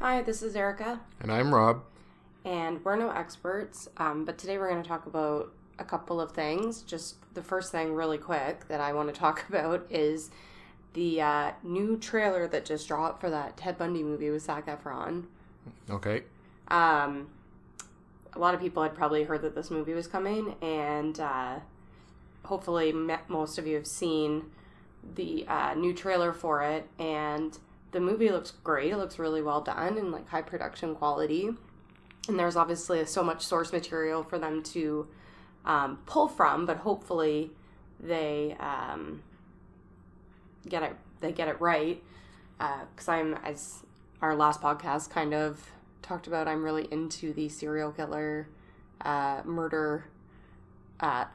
Hi, this is Erica, And I'm Rob. and we're no experts, but today we're going to talk about a couple of things. Just the first thing, really quick, that I want to talk about is the new trailer that just dropped for that Ted Bundy movie with Zac Efron. Okay. A lot of people had probably heard that this movie was coming, and hopefully most of you have seen the new trailer for it, and the movie looks great. It looks really well done and like high production quality. And there's obviously so much source material for them to pull from, but hopefully they get it right. Because I'm, as our last podcast kind of talked about, I'm really into the serial killer murder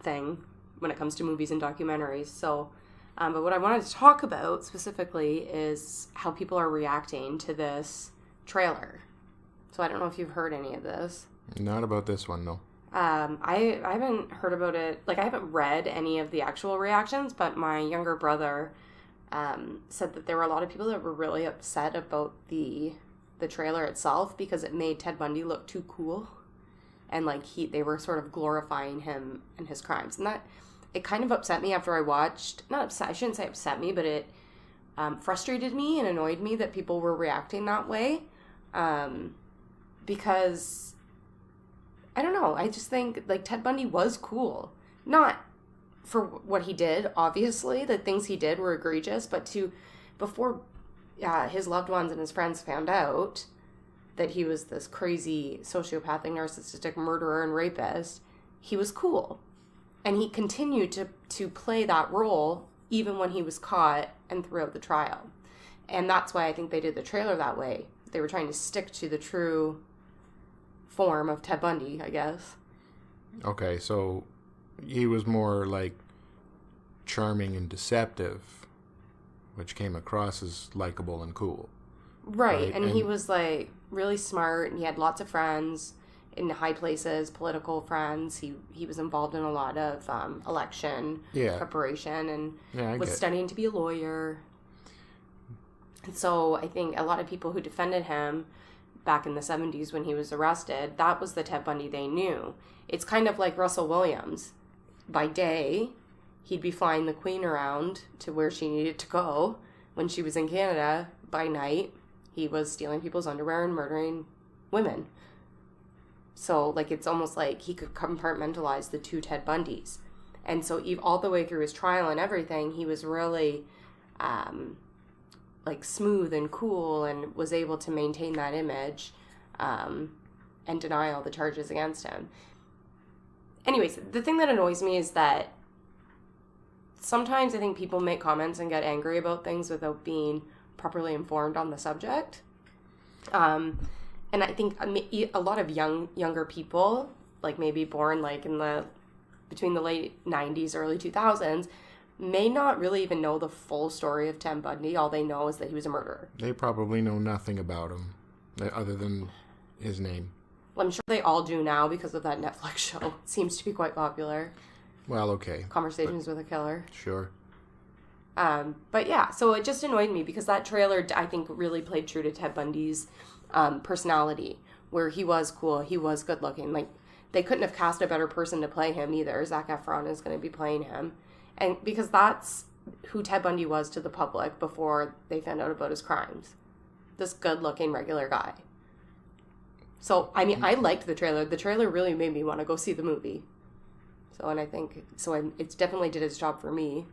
thing when it comes to movies and documentaries. So. But what I wanted to talk about specifically is how people are reacting to this trailer. So I don't know if you've heard any of this. Not about this one, though. I haven't heard about it. Like, I haven't read any of the actual reactions, but my younger brother said that there were a lot of people that were really upset about the trailer itself because it made Ted Bundy look too cool. And, like, they were sort of glorifying him and his crimes. And it kind of upset me after I watched, not upset, I shouldn't say upset me, but it frustrated me and annoyed me that people were reacting that way. Because, I don't know, I just think, like, Ted Bundy was cool. Not for what he did, obviously. The things he did were egregious, but before his loved ones and his friends found out that he was this crazy sociopathic, narcissistic murderer and rapist, he was cool. And he continued to play that role even when he was caught and throughout the trial. And that's why I think they did the trailer that way. They were trying to stick to the true form of Ted Bundy, I guess. Okay, so he was more like charming and deceptive, which came across as likable and cool. Right, and he was like really smart, and he had lots of friends in high places, political friends. He was involved in a lot of election preparation and was studying to be a lawyer. And so I think a lot of people who defended him back in the 70s when he was arrested, that was the Ted Bundy they knew. It's kind of like Russell Williams. By day, he'd be flying the Queen around to where she needed to go. When she was in Canada, by night, he was stealing people's underwear and murdering women. So, like, it's almost like he could compartmentalize the two Ted Bundys. And so, all the way through his trial and everything, he was really, like, smooth and cool and was able to maintain that image and deny all the charges against him. Anyways, the thing that annoys me is that sometimes I think people make comments and get angry about things without being properly informed on the subject. And I think a lot of younger people, like maybe born like between the late 90s, early 2000s, may not really even know the full story of Ted Bundy. All they know is that he was a murderer. They probably know nothing about him other than his name. Well, I'm sure they all do now because of that Netflix show. It seems to be quite popular. Well, okay. Conversations with a Killer. Sure. But yeah, so it just annoyed me because that trailer, I think, really played true to Ted Bundy's personality, where he was cool, he was good looking. Like, they couldn't have cast a better person to play him either. Zac Efron is going to be playing him, and because that's who Ted Bundy was to the public before they found out about his crimes, this good looking regular guy. So I mean, I liked the trailer really made me want to go see the movie. So, and I think it's definitely did its job for me.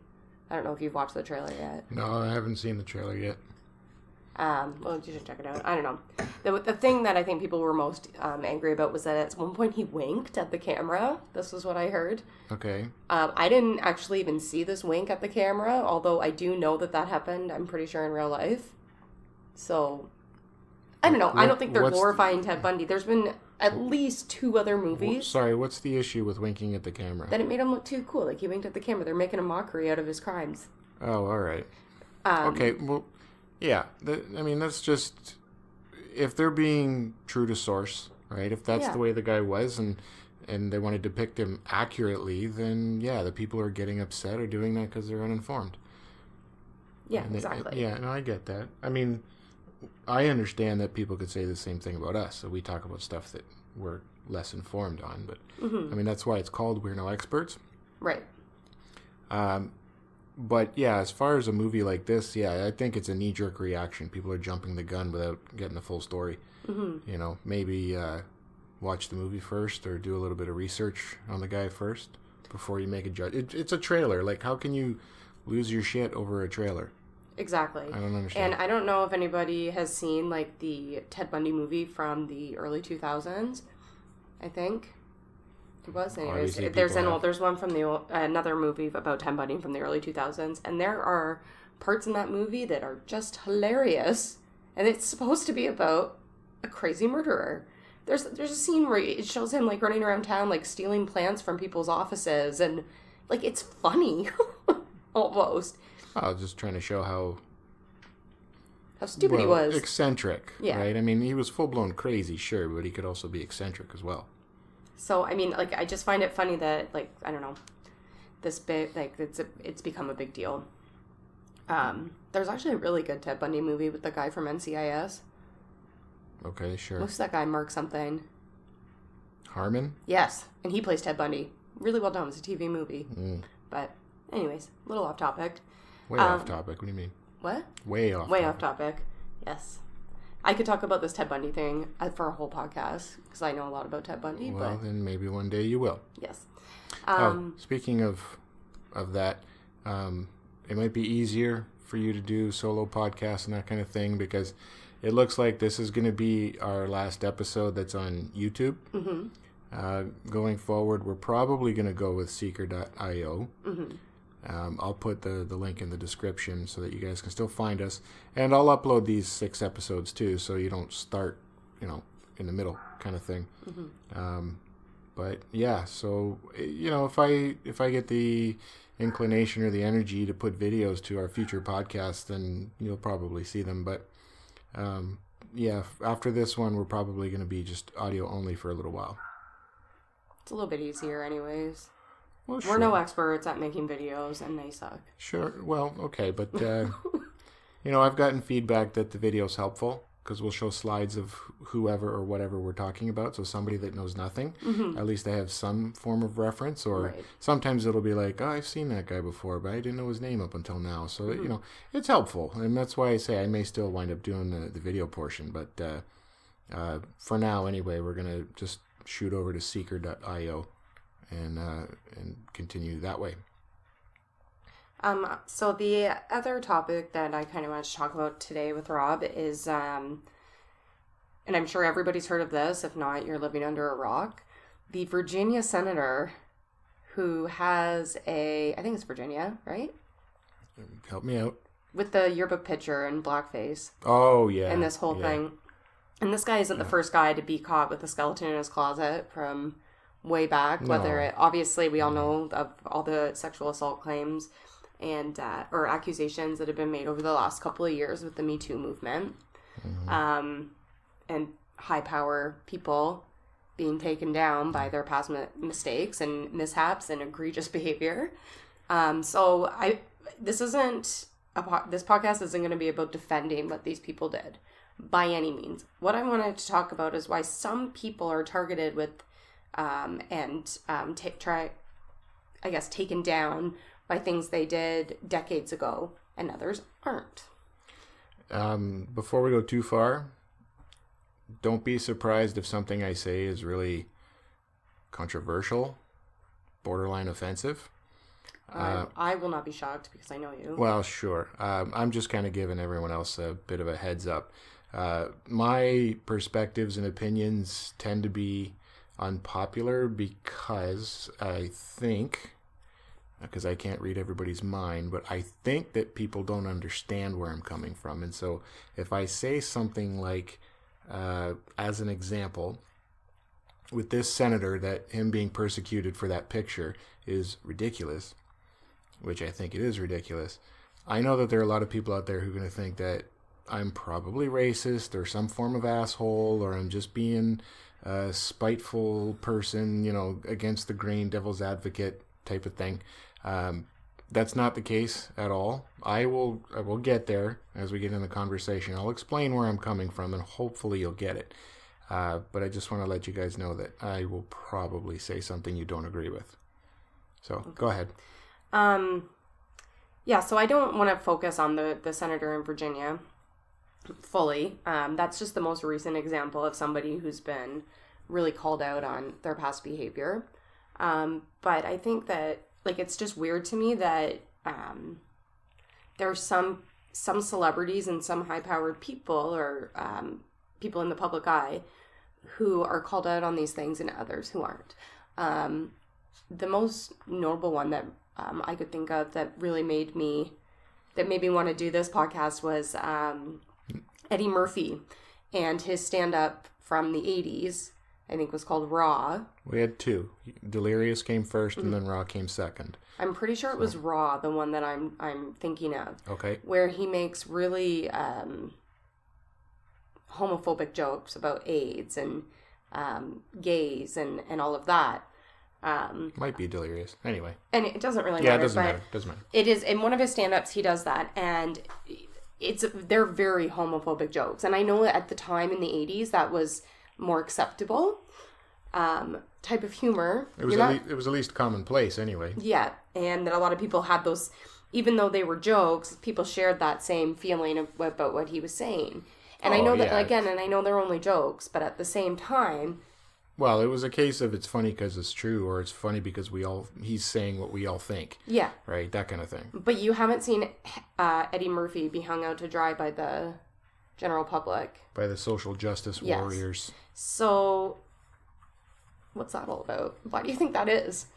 I don't know if you've watched the trailer yet. No, I haven't seen the trailer yet. Well, you should check it out. I don't know. The thing that I think people were most angry about was that at one point he winked at the camera. This was what I heard. Okay. I didn't actually even see this wink at the camera, although I do know that happened, I'm pretty sure, in real life. So, I don't know. I don't think they're glorifying Ted Bundy. There's been at least 2 other movies. What's the issue with winking at the camera? That it made him look too cool. Like, he winked at the camera. They're making a mockery out of his crimes. Oh, all right. Okay, well... Yeah, that's just, if they're being true to source, right? If that's the way the guy was and they want to depict him accurately, then the people who are getting upset are doing that because they're uninformed. Yeah, exactly. I get that. I mean, I understand that people could say the same thing about us. So we talk about stuff that we're less informed on. But, I mean, that's why it's called We're No Experts. Right. But, yeah, as far as a movie like this, I think it's a knee-jerk reaction. People are jumping the gun without getting the full story. You know, maybe watch the movie first or do a little bit of research on the guy first before you make a judge. It's a trailer. Like, how can you lose your shit over a trailer? Exactly. I don't understand. And I don't know if anybody has seen, like, the Ted Bundy movie from the early 2000s, I think. It was. Anyways, there's one from another movie about Ted Bundy from the early 2000s, and there are parts in that movie that are just hilarious, and it's supposed to be about a crazy murderer. There's a scene where it shows him, like, running around town, like, stealing plants from people's offices, and, like, it's funny. Almost. I was just trying to show how stupid he was. Eccentric, right? I mean, he was full-blown crazy, sure, but he could also be eccentric as well. So, I mean, like, I just find it funny that, like, I don't know, this bit, like, it's become a big deal. There's actually a really good Ted Bundy movie with the guy from NCIS. Okay, sure. What's that guy, Mark something? Harmon? Yes, and he plays Ted Bundy. Really well done. It's a TV movie. But, anyways, a little off topic. Way off topic. What do you mean? What? Way off topic. Yes. I could talk about this Ted Bundy thing for a whole podcast because I know a lot about Ted Bundy. Well, then maybe one day you will. Yes. Speaking of that, it might be easier for you to do solo podcasts and that kind of thing because it looks like this is going to be our last episode that's on YouTube. Going forward, we're probably going to go with Seeker.io. I'll put the link in the description so that you guys can still find us. And I'll upload these 6 episodes too, so you don't start, in the middle kind of thing. But yeah, so, if I get the inclination or the energy to put videos to our future podcasts, then you'll probably see them. But after this one, we're probably going to be just audio only for a little while. It's a little bit easier anyways. Well, sure. We're no experts at making videos, and they suck. Sure. Well, okay, but, I've gotten feedback that the video's helpful, because we'll show slides of whoever or whatever we're talking about, so somebody that knows nothing, at least they have some form of reference, or sometimes it'll be like, oh, I've seen that guy before, but I didn't know his name up until now, so, it's helpful, and that's why I say I may still wind up doing the video portion, but for now, anyway, we're going to just shoot over to Seeker.io. And continue that way. So the other topic that I kind of want to talk about today with Rob is, and I'm sure everybody's heard of this. If not, you're living under a rock. The Virginia senator who has I think it's Virginia, right? Help me out. With the yearbook picture and blackface. Oh, yeah. And this whole thing. And this guy isn't the first guy to be caught with a skeleton in his closet from way back, obviously we all know of all the sexual assault claims and or accusations that have been made over the last couple of years with the Me Too movement, and high power people being taken down by their past mistakes and mishaps and egregious behavior. So this podcast isn't going to be about defending what these people did by any means. What I wanted to talk about is why some people are targeted with taken down by things they did decades ago, and others aren't. Before we go too far, don't be surprised if something I say is really controversial, borderline offensive. I will not be shocked because I know you. Well, sure. I'm just kind of giving everyone else a bit of a heads up. My perspectives and opinions tend to be unpopular because I can't read everybody's mind, but I think that people don't understand where I'm coming from. And so if I say something like, as an example, with this senator, that him being persecuted for that picture is ridiculous, which I think it is ridiculous, I know that there are a lot of people out there who are going to think that I'm probably racist or some form of asshole, or I'm just being a spiteful person, against the grain, devil's advocate type of thing. that's not the case at all. I will get there as we get in the conversation. I'll explain where I'm coming from, and hopefully you'll get it. But I just want to let you guys know that I will probably say something you don't agree with. So go ahead. Yeah, so I don't want to focus on the senator in Virginia fully. That's just the most recent example of somebody who's been really called out on their past behavior. But I think that, like, it's just weird to me that there's some celebrities and some high-powered people or people in the public eye who are called out on these things and others who aren't. The most notable one that I could think of that really made me want to do this podcast was Eddie Murphy and his stand-up from the 80s, I think was called Raw. We had two. Delirious came first, and then Raw came second. I'm pretty sure it was Raw, the one that I'm thinking of. Okay. Where he makes really homophobic jokes about AIDS and gays and all of that. Might be Delirious. Anyway. And it doesn't really matter. Yeah, it doesn't matter. It is, in one of his stand-ups, he does that, and they're very homophobic jokes. And I know at the time in the 80s that was more acceptable type of humor. It was at least commonplace anyway. Yeah, and that a lot of people had those, even though they were jokes, people shared that same feeling about what he was saying. And I know that, again, and I know they're only jokes, but at the same time... Well, it was a case of it's funny because it's true, or it's funny because he's saying what we all think. Yeah. Right, that kind of thing. But you haven't seen Eddie Murphy be hung out to dry by the general public. By the social justice warriors. So, what's that all about? Why do you think that is?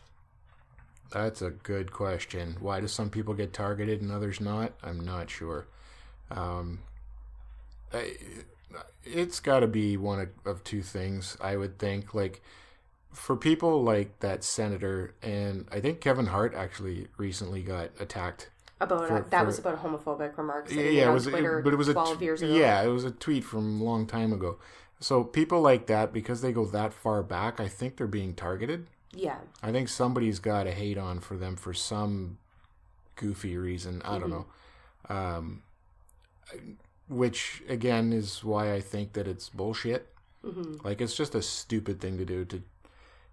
That's a good question. Why do some people get targeted and others not? I'm not sure. It's got to be one of two things, I would think. Like, for people like that senator, and I think Kevin Hart actually recently got attacked. That was about homophobic remarks. Yeah, it was 12 years ago. Yeah, it was a tweet from a long time ago. So people like that, because they go that far back, I think they're being targeted. Yeah. I think somebody's got a hate on for them for some goofy reason. I don't know. Which, again, is why I think that it's bullshit. Like, it's just a stupid thing to do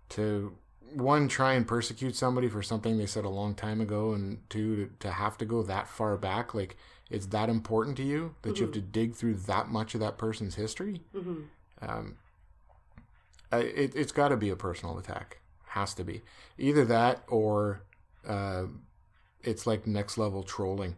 to one, try and persecute somebody for something they said a long time ago, and two, to have to go that far back. Like, it's that important to you that you have to dig through that much of that person's history. It's got to be a personal attack. Has to be. Either that or it's like next level trolling.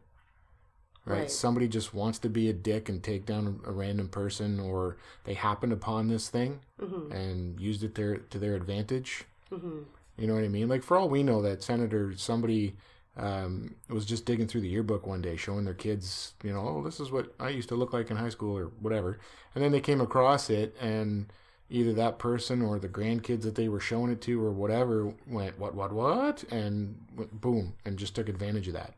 Right? Somebody just wants to be a dick and take down a random person, or they happened upon this thing and used it to their advantage. You know what I mean? Like, for all we know, that somebody was just digging through the yearbook one day, showing their kids, oh, this is what I used to look like in high school or whatever. And then they came across it, and either that person or the grandkids that they were showing it to or whatever went, what? And went, boom, and just took advantage of that.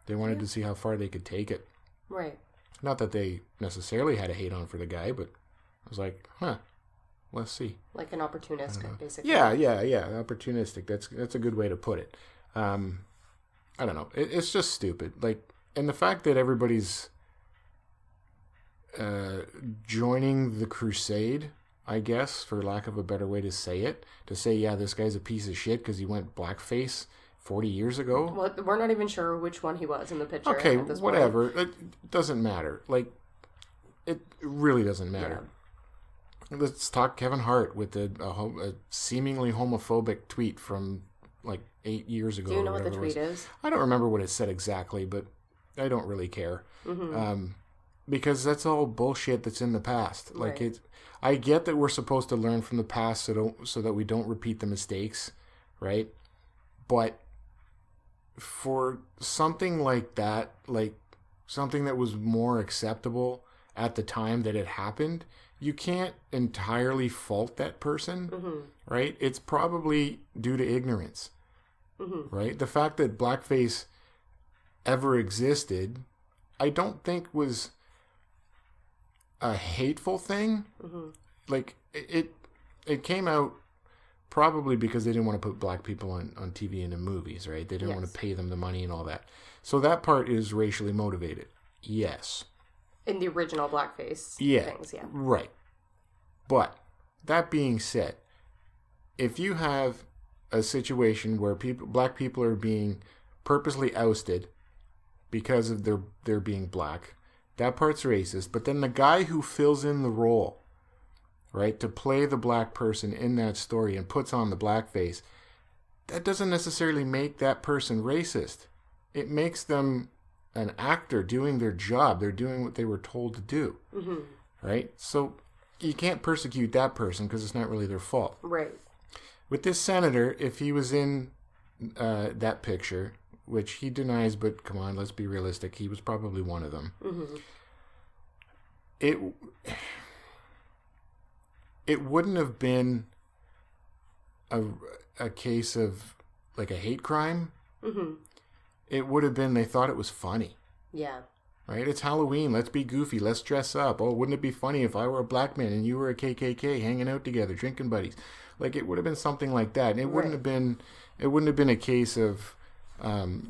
They wanted to see how far they could take it. Right. Not that they necessarily had a hate on for the guy, but I was like, let's see. Like an opportunistic, basically. Yeah, opportunistic. That's a good way to put it. I don't know. It's just stupid. Like, and the fact that everybody's joining the crusade, I guess, for lack of a better way to say it, to say, yeah, this guy's a piece of shit because he went blackface 40 years ago. Well, we're not even sure which one he was in the picture. Okay, at this whatever. point. It doesn't matter. Like, it really doesn't matter. Yeah. Let's talk Kevin Hart with a seemingly homophobic tweet from like 8 years ago. Do you know what the tweet is? I don't remember what it said exactly, but I don't really care. Because that's all bullshit that's in the past. Like, I get that we're supposed to learn from the past so that we don't repeat the mistakes, right? But for something like that, like something that was more acceptable at the time that it happened, you can't entirely fault that person, right? It's probably due to ignorance, right? The fact that blackface ever existed, I don't think was a hateful thing. Like, it came out probably because they didn't want to put black people on TV and in movies, right? They didn't want to pay them the money and all that. So that part is racially motivated. Yes. In the original blackface things, yeah. Right. But that being said, if you have a situation where black people are being purposely ousted because of their being black, that part's racist. But then the guy who fills in the role, right, to play the black person in that story and puts on the blackface, that doesn't necessarily make that person racist. It makes them an actor doing their job. They're doing what they were told to do, right? So you can't persecute that person because it's not really their fault. Right. With this senator, if he was in that picture, which he denies, but come on, let's be realistic, he was probably one of them. It wouldn't have been a case of like a hate crime. It would have been they thought it was funny. Yeah. Right? It's Halloween. Let's be goofy. Let's dress up. Oh, wouldn't it be funny if I were a black man and you were a KKK hanging out together, drinking buddies? Like, it would have been something like that. And it wouldn't have been a case of, we're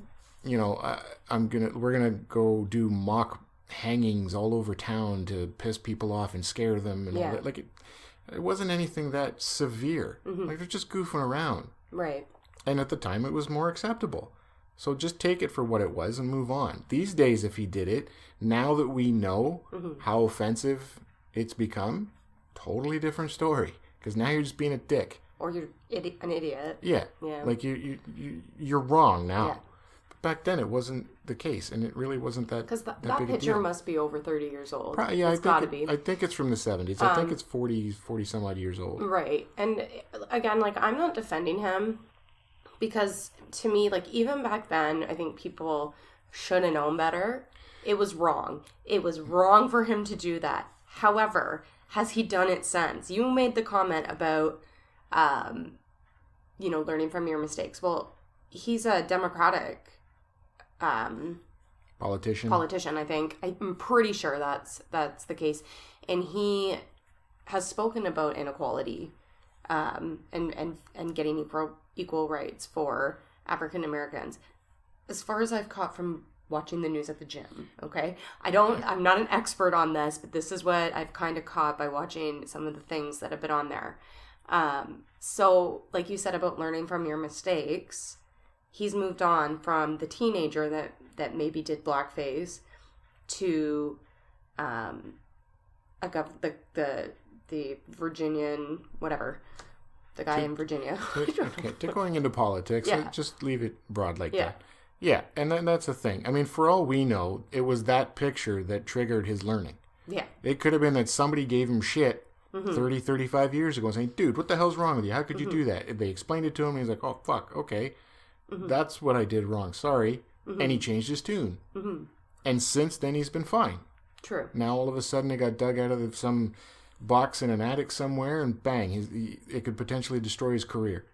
gonna go do mock hangings all over town to piss people off and scare them and all that. Like, it wasn't anything that severe. Like, they're just goofing around. Right. And at the time, it was more acceptable. So just take it for what it was and move on. These days, if he did it, now that we know how offensive it's become, totally different story. Because now you're just being a dick. Or you're an idiot. Yeah. Like, you're wrong now. Yeah. But back then, it wasn't the case. And it really wasn't that Because that big picture a deal. Must be over 30 years old. It's got to be. I think it's from the 70s. I think it's 40 some odd years old. Right. And again, like, I'm not defending him. Because to me, like, even back then, I think people should have known better. It was wrong. It was wrong for him to do that. However, has he done it since? You made the comment about, learning from your mistakes. Well, he's a Democratic politician, I think. I'm pretty sure that's the case. And he has spoken about inequality and getting equal rights for African Americans. As far as I've caught from watching the news at the gym, okay? I'm not an expert on this, but this is what I've kind of caught by watching some of the things that have been on there. So, like you said about learning from your mistakes, he's moved on from the teenager that maybe did blackface to the Virginian, whatever, the guy in Virginia. To going into politics, just leave it broad like that. Yeah, and that's the thing. I mean, for all we know, it was that picture that triggered his learning. Yeah. It could have been that somebody gave him shit 30, 35 years ago saying, dude, what the hell's wrong with you? How could you do that? They explained it to him, and he's like, oh, fuck, okay. That's what I did wrong. Sorry. And he changed his tune. And since then, he's been fine. True. Now, all of a sudden, it got dug out of some box in an attic somewhere, and bang, it could potentially destroy his career.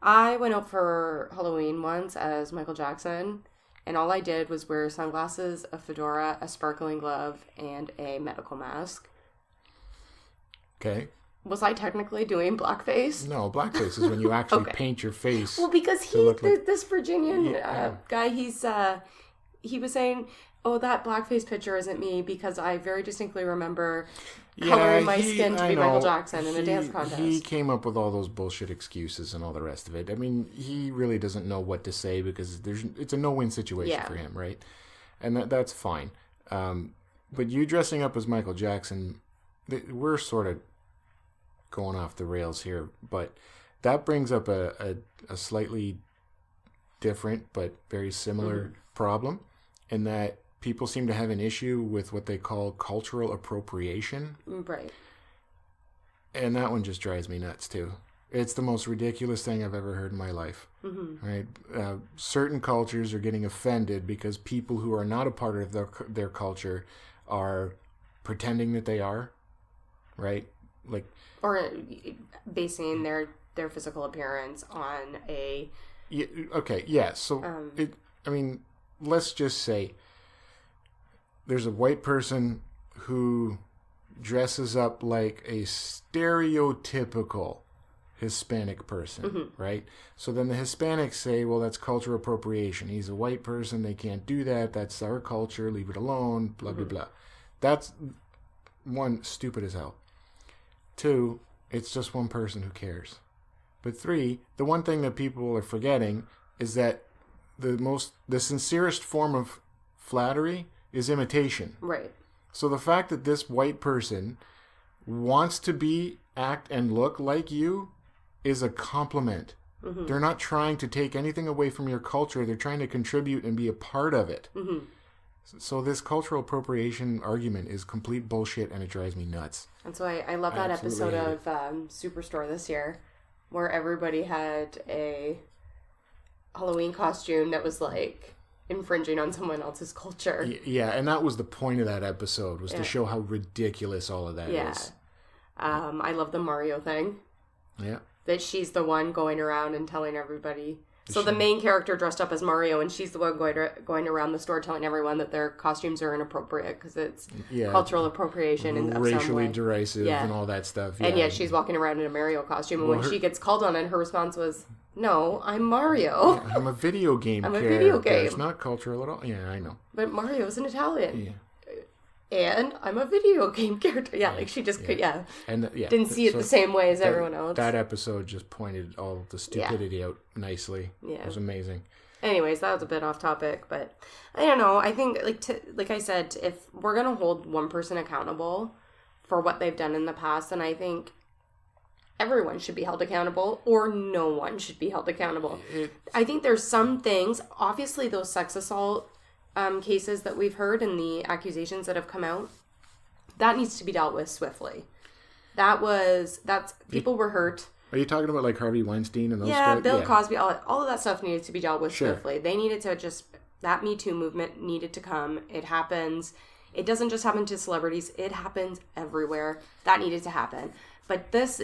I went out for Halloween once as Michael Jackson, and all I did was wear sunglasses, a fedora, a sparkling glove, and a medical mask. Okay. Was I technically doing blackface? No, blackface is when you actually paint your face. Well, because this Virginian guy, he was saying, oh, that blackface picture isn't me because I very distinctly remember coloring my skin to be Michael Jackson in a dance contest. He came up with all those bullshit excuses and all the rest of it. I mean, he really doesn't know what to say because it's a no-win situation for him, right? And that's fine. But you dressing up as Michael Jackson, we're sort of going off the rails here, but that brings up a slightly different but very similar problem in that people seem to have an issue with what they call cultural appropriation. Right. And that one just drives me nuts, too. It's the most ridiculous thing I've ever heard in my life. Right? Certain cultures are getting offended because people who are not a part of their culture are pretending that they are. Right? Like, or basing their physical appearance on a... Yeah, okay, yeah. So, let's just say there's a white person who dresses up like a stereotypical Hispanic person, right? So then the Hispanics say, well, that's cultural appropriation. He's a white person. They can't do that. That's our culture. Leave it alone. Blah, blah, blah. That's, one, stupid as hell. Two, it's just one person who cares. But three, the one thing that people are forgetting is that the sincerest form of flattery is imitation. Right. So the fact that this white person wants to act and look like you is a compliment. They're not trying to take anything away from your culture. They're trying to contribute and be a part of it. So this cultural appropriation argument is complete bullshit, and it drives me nuts. And so I love that episode of Superstore this year, where everybody had a Halloween costume that was like infringing on someone else's culture. Yeah, and that was the point of that episode, was to show how ridiculous all of that is. I love the Mario thing. Yeah. That she's the one going around and telling everybody. So the main character dressed up as Mario, and she's the one going around the store telling everyone that their costumes are inappropriate because it's cultural appropriation and racially derisive and all that stuff. And yet she's walking around in a Mario costume, and when she gets called on it, her response was, "No, I'm Mario. I'm a video game character. A video game. It's not cultural at all." Yeah, I know. But Mario's an Italian. Yeah. And I'm a video game character. Yeah, like she just could, and didn't see it the same way as everyone else. That episode just pointed all the stupidity out nicely. Yeah, it was amazing. Anyways, that was a bit off topic, but I don't know. I think, like I said, if we're gonna hold one person accountable for what they've done in the past, then I think everyone should be held accountable, or no one should be held accountable. I think there's some things. Obviously, those sex assault cases that we've heard and the accusations that have come out, that needs to be dealt with swiftly. People were hurt. Are you talking about like Harvey Weinstein and those guys? Yeah, Bill Cosby, all of that stuff needed to be dealt with swiftly. They needed to that Me Too movement needed to come. It happens. It doesn't just happen to celebrities. It happens everywhere. That needed to happen. But this,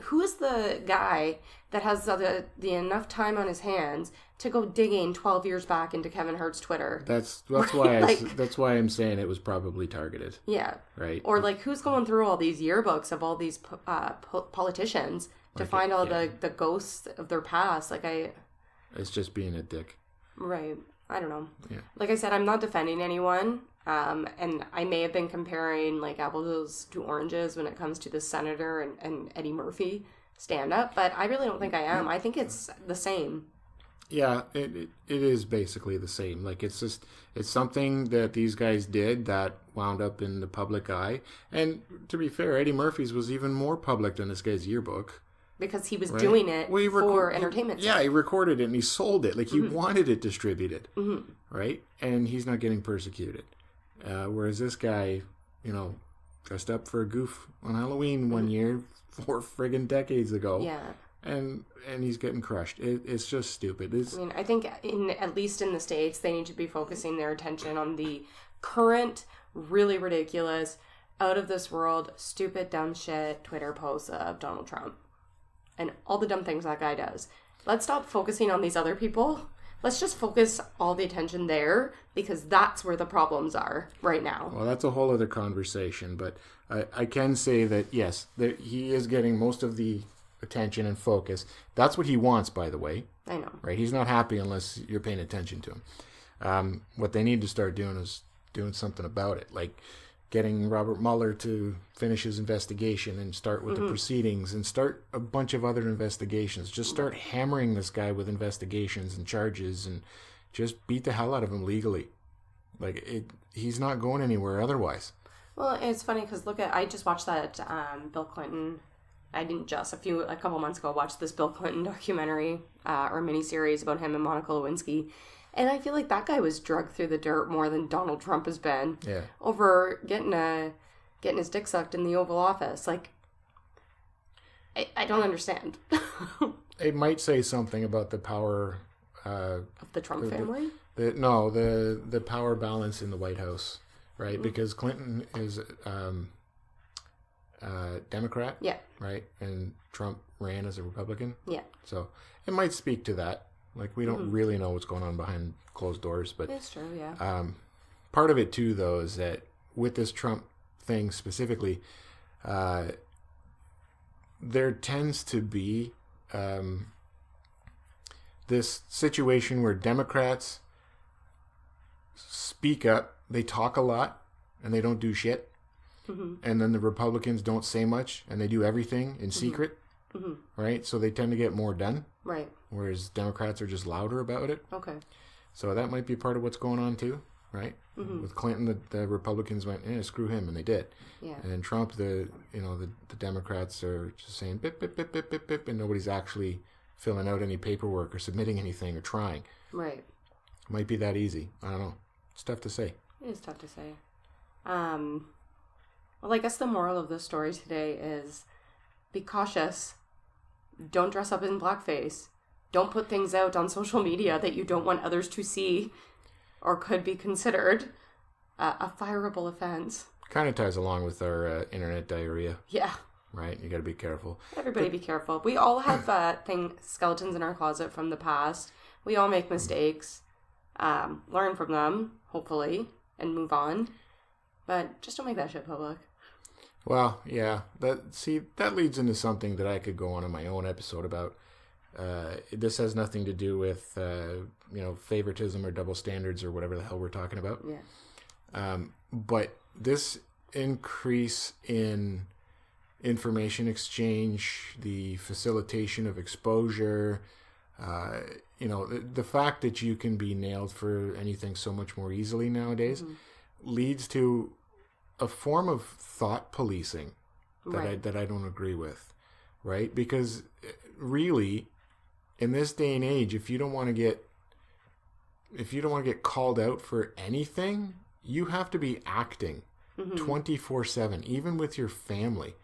who is the guy that has the enough time on his hands to go digging 12 years back into Kevin Hart's Twitter? That's why that's why I'm saying it was probably targeted. Yeah. Right. Or who's going through all these yearbooks of all these politicians to find all the ghosts of their past? It's just being a dick. Right. I don't know. Yeah. Like I said, I'm not defending anyone. And I may have been comparing apples to oranges when it comes to the senator and Eddie Murphy stand-up, but I really don't think I am. I think it's the same. Yeah, it is basically the same. It's something that these guys did that wound up in the public eye. And to be fair, Eddie Murphy's was even more public than this guy's yearbook. Because he was doing it for entertainment. He recorded it and he sold it. He wanted it distributed. Mm-hmm. Right? And he's not getting persecuted. Whereas this guy, dressed up for a goof on Halloween one year 4 friggin' decades ago. Yeah. And he's getting crushed. It's just stupid. I think at least in the States, they need to be focusing their attention on the current, really ridiculous, out of this world, stupid, dumb shit Twitter posts of Donald Trump. And all the dumb things that guy does. Let's stop focusing on these other people. Let's just focus all the attention there, because that's where the problems are right now. Well, that's a whole other conversation, but I can say that, yes, that he is getting most of the attention and focus. That's what he wants, by the way. I know. Right? He's not happy unless you're paying attention to him. What they need to start doing is doing something about it, like getting Robert Mueller to finish his investigation and start with the proceedings and start a bunch of other investigations. Just start hammering this guy with investigations and charges and just beat the hell out of him legally. He's not going anywhere otherwise. Well, it's funny because I just watched that Bill Clinton. I didn't just a couple months ago watch this Bill Clinton documentary or miniseries about him and Monica Lewinsky. And I feel like that guy was drugged through the dirt more than Donald Trump has been. Yeah. Over getting his dick sucked in the Oval Office. I don't understand. It might say something about the power of the Trump family? The power balance in the White House, right? Mm-hmm. Because Clinton is Democrat. Yeah. Right? And Trump ran as a Republican. Yeah. So it might speak to that. We don't really know what's going on behind closed doors, but it's true, yeah. Part of it too, though, is that with this Trump thing specifically, there tends to be this situation where Democrats speak up, they talk a lot, and they don't do shit. Mm-hmm. And then the Republicans don't say much, and they do everything in secret, right? So they tend to get more done. Right. Whereas Democrats are just louder about it. Okay. So that might be part of what's going on too, right? Mm-hmm. With Clinton, the Republicans went, screw him, and they did. Yeah. And Trump, the Democrats are just saying bip, bip, bip, bip, bip, bip, and nobody's actually filling out any paperwork or submitting anything or trying. Right. Might be that easy. I don't know. It's tough to say. It is tough to say. Well, I guess the moral of the story today is be cautious. Don't dress up in blackface. Don't put things out on social media that you don't want others to see or could be considered a fireable offense. Kind of ties along with our internet diarrhea. Yeah. Right? You got to be careful. Everybody be careful. We all have skeletons in our closet from the past. We all make mistakes. Learn from them, hopefully, and move on. But just don't make that shit public. Well, yeah. That leads into something that I could go on in my own episode about. This has nothing to do with, favoritism or double standards or whatever the hell we're talking about. Yeah. But this increase in information exchange, the facilitation of exposure, the fact that you can be nailed for anything so much more easily nowadays leads to a form of thought policing that I don't agree with, right? Because really, in this day and age, if you don't want to get called out for anything, you have to be acting 24/7, even with your family,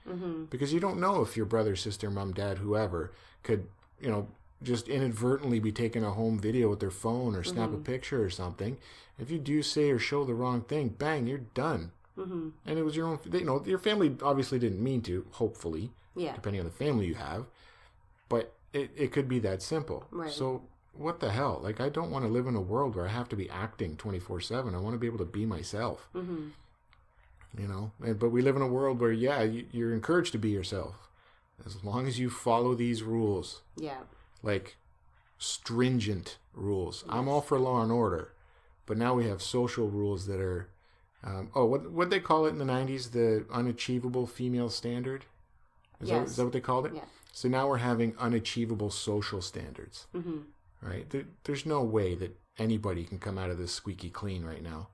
because you don't know if your brother, sister, mom, dad, whoever could, just inadvertently be taking a home video with their phone or snap a picture or something. If you do say or show the wrong thing, bang, you're done. And it was your own, your family obviously didn't mean to, hopefully, depending on the family you have, but it could be that simple. Right. So what the hell? Like, I don't want to live in a world where I have to be acting 24/7. I want to be able to be myself. But we live in a world where, you're encouraged to be yourself as long as you follow these rules. Yeah. Like stringent rules. Yes. I'm all for law and order, but now we have social rules that are, what they call it in the 90s, the unachievable female standard? Is that what they called it? Yeah. So now we're having unachievable social standards, right? There's no way that anybody can come out of this squeaky clean right now.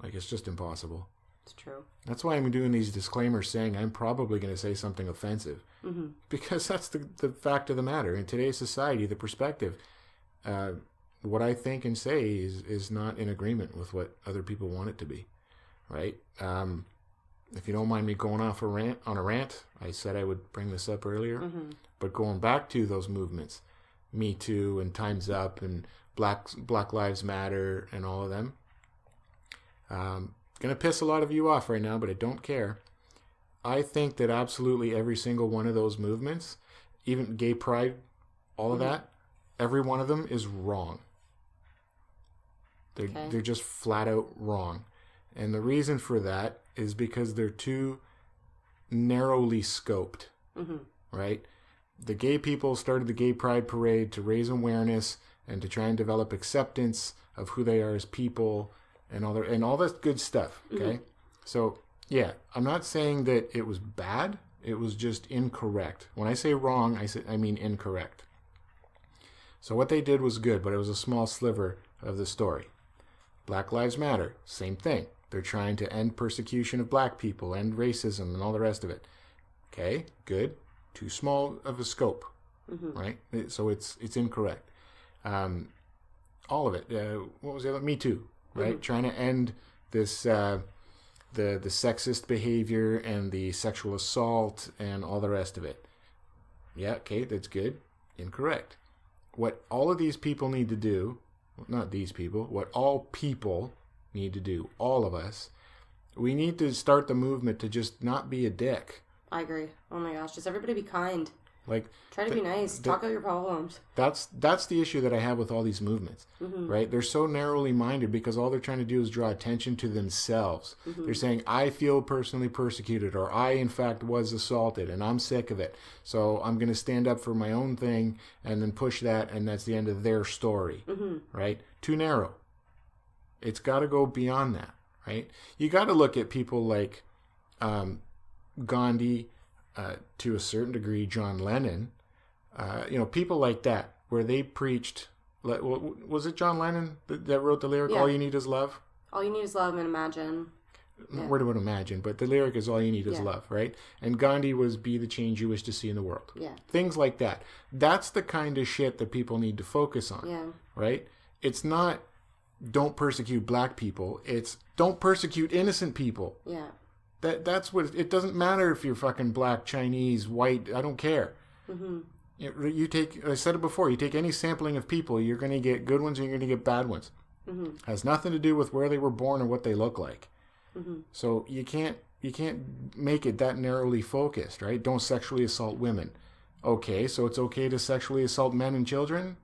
Like, it's just impossible. It's true. That's why I'm doing these disclaimers saying I'm probably going to say something offensive. Because that's the fact of the matter. In today's society, the perspective, what I think and say is not in agreement with what other people want it to be, right? If you don't mind me going off on a rant, I said I would bring this up earlier, but going back to those movements, Me Too and Time's Up and Black Lives Matter and all of them, going to piss a lot of you off right now, but I don't care. I think that absolutely every single one of those movements, even gay pride, all of that, every one of them is wrong. They're just flat out wrong. And the reason for that is because they're too narrowly scoped, right? The gay people started the gay pride parade to raise awareness and to try and develop acceptance of who they are as people and all that good stuff, okay? So, yeah, I'm not saying that it was bad. It was just incorrect. When I say wrong, I mean incorrect. So what they did was good, but it was a small sliver of the story. Black Lives Matter, same thing. They're trying to end persecution of black people, end racism, and all the rest of it. Okay, good. Too small of a scope, right? So it's incorrect. All of it. What was the other? Me Too, right? Trying to end this the sexist behavior and the sexual assault and all the rest of it. Yeah, okay, that's good. Incorrect. What all of these people need to do, not these people, what all people need to do, all of us, we need to start the movement to just not be a dick. I agree. Oh my gosh, just everybody be kind. Like, try to be nice. Talk out your problems. That's the issue that I have with all these movements, right? They're so narrowly minded because all they're trying to do is draw attention to themselves. They're saying, I feel personally persecuted, or I, in fact, was assaulted, and I'm sick of it. So I'm going to stand up for my own thing and then push that, and that's the end of their story, right? Too narrow. It's got to go beyond that, right? You got to look at people like Gandhi, to a certain degree, John Lennon, people like that, where they preached. Was it John Lennon that wrote the lyric? Yeah. All you need is love. All you need is love and imagine. Yeah. Where do I imagine? But the lyric is all you need is love, right? And Gandhi was be the change you wish to see in the world. Yeah. Things like that. That's the kind of shit that people need to focus on. Yeah. Right? It's not don't persecute black people. It's don't persecute innocent people. Yeah. That's what it doesn't matter if you're fucking black, Chinese, white. I don't care. You take. I said it before. You take any sampling of people, you're going to get good ones and you're going to get bad ones. Has nothing to do with where they were born or what they look like. So you can't make it that narrowly focused, right? Don't sexually assault women. Okay, so it's okay to sexually assault men and children?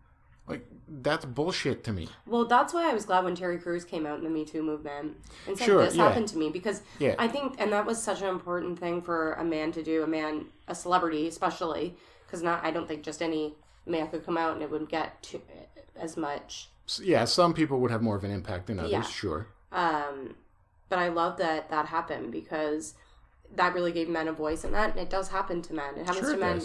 Like, that's bullshit to me. Well, that's why I was glad when Terry Crews came out in the Me Too movement and said this happened to me, because I think, and that was such an important thing for a man to do, a celebrity especially, because I don't think just any man could come out and it wouldn't get to as much. Yeah, some people would have more of an impact than others, sure. But I love that happened, because that really gave men a voice in that, and it does happen to men. It happens to men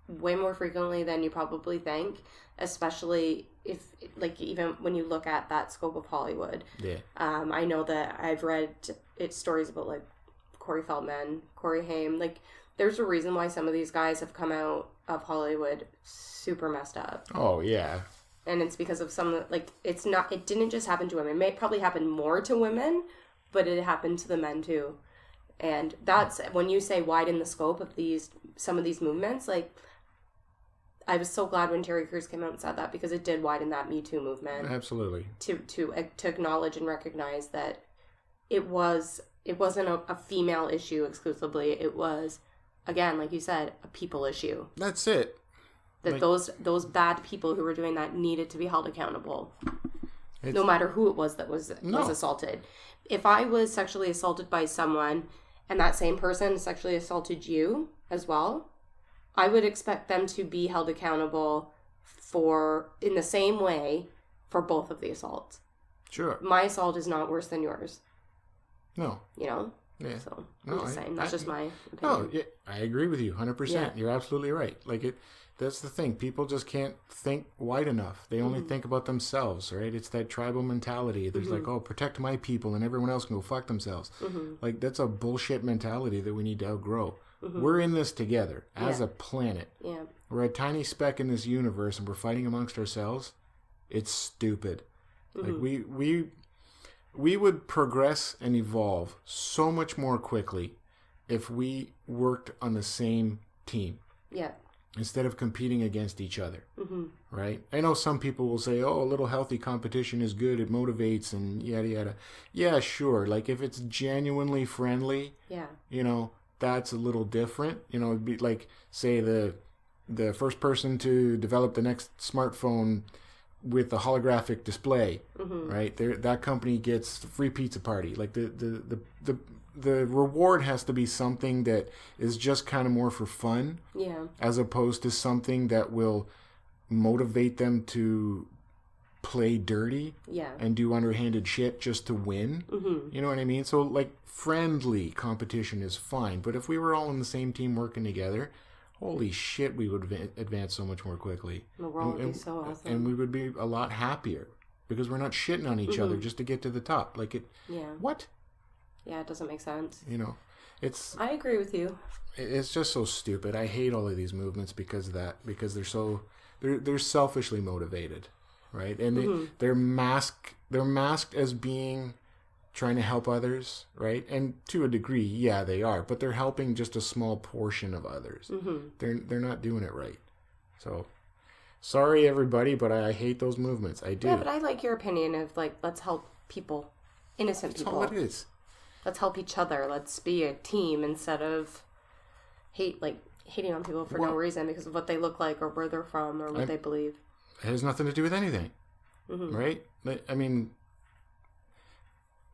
way more frequently than you probably think, especially if, like, even when you look at that scope of Hollywood. Yeah. I know that I've read stories about, like, Corey Feldman, Corey Haim. Like, there's a reason why some of these guys have come out of Hollywood super messed up. Oh, yeah. And it's because of some, like, it didn't just happen to women. It may probably happen more to women, but it happened to the men too. And that's when you say widen the scope of some of these movements, like, I was so glad when Terry Crews came out and said that, because it did widen that Me Too movement. Absolutely. To acknowledge and recognize that it wasn't a female issue exclusively. It was, again, like you said, a people issue. That's it. That those bad people who were doing that needed to be held accountable. No matter who it was that was assaulted. If I was sexually assaulted by someone and that same person sexually assaulted you as well, I would expect them to be held accountable in the same way for both of the assaults. Sure. My assault is not worse than yours. No. You know? Yeah. So, I'm just saying. That's just my opinion. No, I agree with you 100%. Yeah. You're absolutely right. Like, that's the thing. People just can't think wide enough. They only think about themselves, right? It's that tribal mentality. There's like, oh, protect my people and everyone else can go fuck themselves. Like, that's a bullshit mentality that we need to outgrow. We're in this together as a planet. Yeah. We're a tiny speck in this universe and we're fighting amongst ourselves. It's stupid. Like, we would progress and evolve so much more quickly if we worked on the same team. Yeah. Instead of competing against each other, right? I know some people will say, oh, a little healthy competition is good, it motivates and yada, yada. Yeah, sure. Like, if it's genuinely friendly, that's a little different. It'd be like, say, the first person to develop the next smartphone with a holographic display, right? That company gets a free pizza party. Like, the reward has to be something that is just kind of more for fun, as opposed to something that will motivate them to play dirty, and do underhanded shit just to win. You know what I mean? So, like, friendly competition is fine, but if we were all on the same team working together, holy shit, we would advance so much more quickly. The world would be so awesome, and we would be a lot happier because we're not shitting on each other just to get to the top. Like, it. Yeah. What? Yeah, it doesn't make sense. I agree with you. It's just so stupid. I hate all of these movements because of that. Because they're selfishly motivated, right? And they're masked as being trying to help others, right? And to a degree, yeah, they are. But they're helping just a small portion of others. They're not doing it right. So, sorry everybody, but I hate those movements. I do. Yeah, but I like your opinion of, like, let's help people, innocent people. That's all it is. Let's help each other. Let's be a team instead of hating on people for no reason because of what they look like or where they're from or what they believe. It has nothing to do with anything, right? I mean,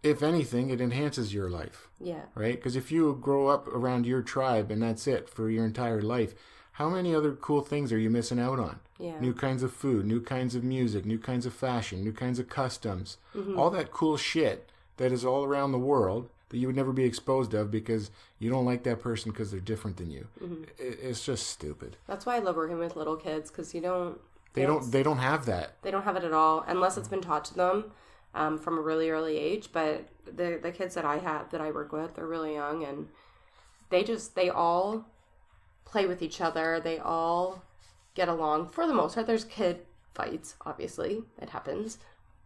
if anything, it enhances your life. Yeah. Right? Because if you grow up around your tribe and that's it for your entire life, how many other cool things are you missing out on? Yeah. New kinds of food, new kinds of music, new kinds of fashion, new kinds of customs. All that cool shit that is all around the world that you would never be exposed of because you don't like that person because they're different than you. It's just stupid. That's why I love working with little kids because They don't have that. They don't have it at all unless it's been taught to them from a really early age. But the kids that I work with, they're really young and they all play with each other. They all get along for the most part. There's kid fights, obviously, it happens,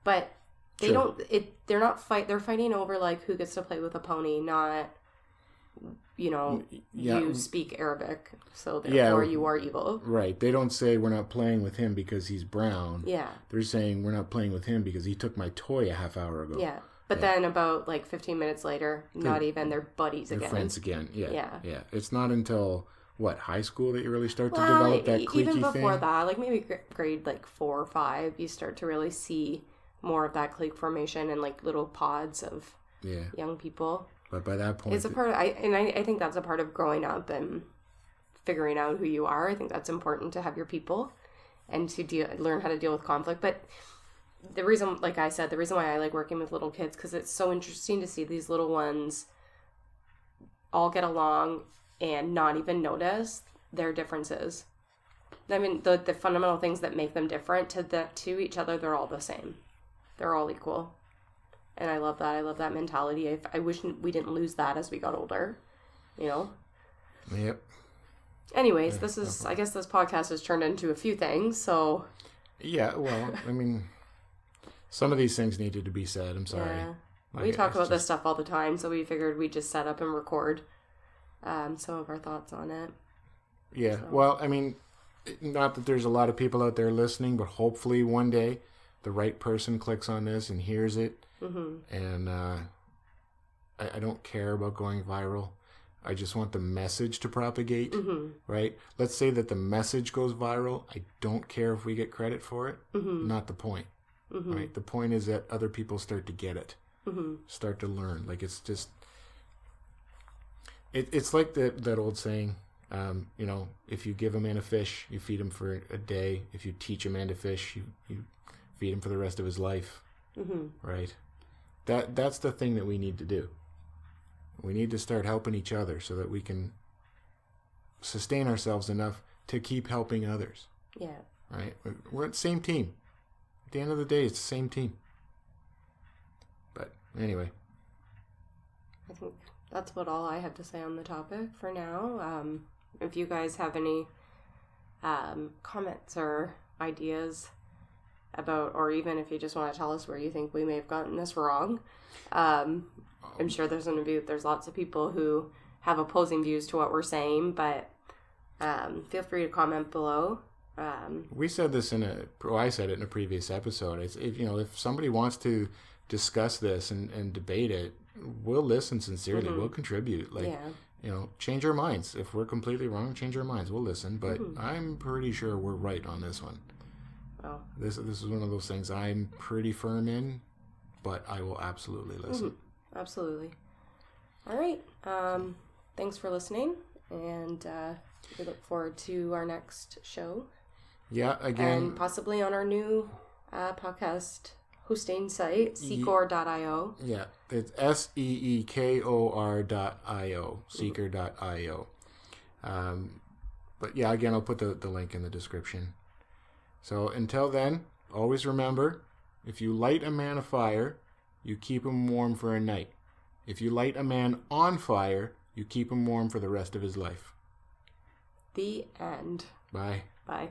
but they're fighting over like who gets to play with a pony, not you speak Arabic, so therefore you are evil. Right. They don't say we're not playing with him because he's brown. Yeah. They're saying we're not playing with him because he took my toy a half hour ago. Yeah. But then about like 15 minutes later, they're buddies again. They're friends again. Yeah. Yeah. It's not until high school that you really start to develop that cliquey thing? Even before that, like maybe grade like 4 or 5, you start to really see more of that clique formation and like little pods of young people. But by that point, it's a part of, I think that's a part of growing up and figuring out who you are. I think that's important to have your people and to learn how to deal with conflict. But the reason, like I said, the reason why I like working with little kids, because it's so interesting to see these little ones all get along and not even notice their differences. I mean, the fundamental things that make them different to each other, they're all the same. They're all equal. And I love that. I love that mentality. I wish we didn't lose that as we got older, Yep. Anyways, I guess this podcast has turned into a few things, so. Yeah, well, I mean, some of these things needed to be said. I'm sorry. Yeah. We talk about this stuff all the time, so we figured we'd just set up and record some of our thoughts on it. Yeah, so. Well, I mean, not that there's a lot of people out there listening, but hopefully one day the right person clicks on this and hears it. And I don't care about going viral. I just want the message to propagate, right? Let's say that the message goes viral. I don't care if we get credit for it. Not the point, right? The point is that other people start to get it, start to learn. Like it's just, it's like that old saying, if you give a man a fish, you feed him for a day. If you teach a man to fish, you feed him for the rest of his life, right? That's the thing that we need to do. We need to start helping each other so that we can sustain ourselves enough to keep helping others. Yeah. Right? We're at the same team. At the end of the day, it's the same team. But anyway. I think that's about all I have to say on the topic for now. If you guys have any comments or ideas about, or even if you just want to tell us where you think we may have gotten this wrong, I'm sure there's lots of people who have opposing views to what we're saying, but feel free to comment below. We said this I said it in a previous episode. If somebody wants to discuss this and debate it, we'll listen sincerely. We'll contribute. Change our minds. If we're completely wrong, change our minds. We'll listen, but I'm pretty sure we're right on this one. Well, this is one of those things I'm pretty firm in, but I will absolutely listen. Absolutely. All right. Thanks for listening, and we look forward to our next show. Yeah, again. And possibly on our new podcast hosting site, seekor.io. Yeah, it's seekor.io, seeker.io. But yeah, again, I'll put the link in the description. So until then, always remember, if you light a man afire, you keep him warm for a night. If you light a man on fire, you keep him warm for the rest of his life. The end. Bye. Bye.